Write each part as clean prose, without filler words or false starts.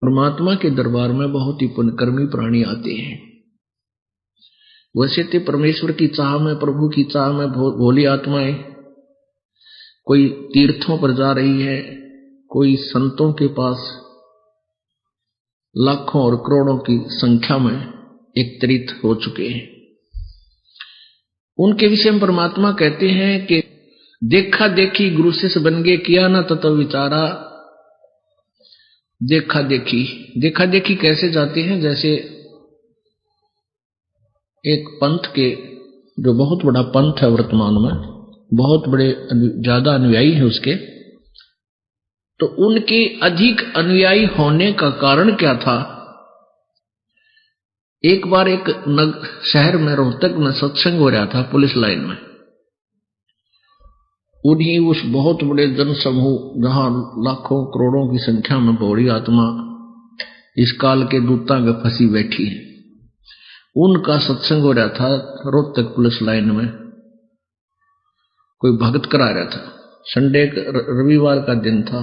परमात्मा के दरबार में बहुत ही पुण्यकर्मी प्राणी आते हैं। वैसे तो परमेश्वर की चाह में, प्रभु की चाह में भोली आत्माएं कोई तीर्थों पर जा रही है, कोई संतों के पास लाखों और करोड़ों की संख्या में एकत्रित हो चुके हैं। उनके विषय में परमात्मा कहते हैं कि देखा देखी गुरु शिष्य बन गए, किया ना तत्व विचारा। देखा देखी कैसे जाते हैं? जैसे एक पंथ के, जो बहुत बड़ा पंथ है वर्तमान में, बहुत बड़े ज्यादा अनुयायी है उसके, तो उनके अधिक अनुयायी होने का कारण क्या था? एक बार एक शहर में, रोहतक में सत्संग हो रहा था पुलिस लाइन में। उन्हीं उस बहुत बड़े जन समूह, जहां लाखों करोड़ों की संख्या में भोली आत्मा इस काल के दूतां में फंसी बैठी है, उनका सत्संग हो रहा था रोहतक पुलिस लाइन में। कोई भगत करा रहा था, संडे रविवार का दिन था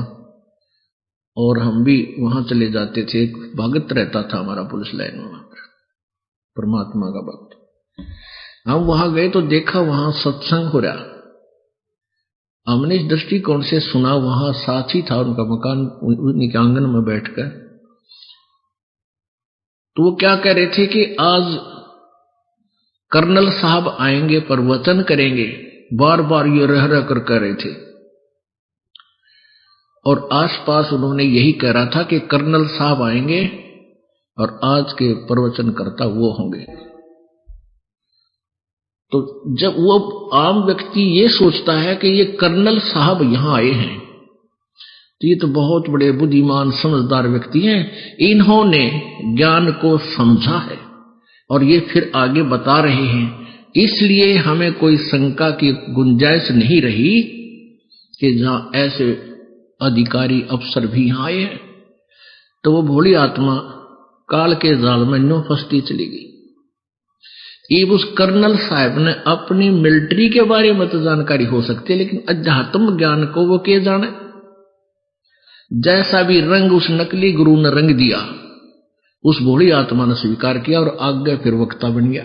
और हम भी वहां चले जाते थे। एक भगत रहता था हमारा पुलिस लाइन में, परमात्मा का भक्त। हम वहां गए तो देखा वहां सत्संग हो रहा। हमने इस दृष्टिकोण से सुना, वहां साथी था उनका मकान, उनके आंगन में बैठकर तो वो क्या कह रहे थे कि आज कर्नल साहब आएंगे, प्रवचन करेंगे। बार बार ये रह कर कह रहे थे और आसपास उन्होंने यही कह रहा था कि कर्नल साहब आएंगे और आज के प्रवचन करता वो होंगे। तो जब वो आम व्यक्ति ये सोचता है कि ये कर्नल साहब यहां आए हैं, तो ये तो बहुत बड़े बुद्धिमान समझदार व्यक्ति हैं, इन्होंने ज्ञान को समझा है और ये फिर आगे बता रहे हैं, इसलिए हमें कोई शंका की गुंजाइश नहीं रही कि जहां ऐसे अधिकारी अफसर भी यहां आए हैं। तो वो भोली आत्मा काल के जाल में न्यों फंसती चली गई। ये उस कर्नल साहब ने अपनी मिलिट्री के बारे में तो जानकारी हो सकती है, लेकिन अध्यात्म ज्ञान को वो क्या जाने? जैसा भी रंग उस नकली गुरु ने रंग दिया, उस भोली आत्मा ने स्वीकार किया और आगे फिर वक्ता बन गया।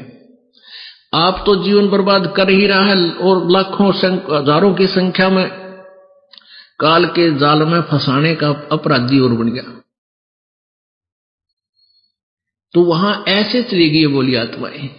आप तो जीवन बर्बाद कर ही रहा है और लाखों हजारों की संख्या में काल के जाल में फंसाने का अपराधी और बन गया। तो वहां ऐसे चली गई बोली आत्माएं।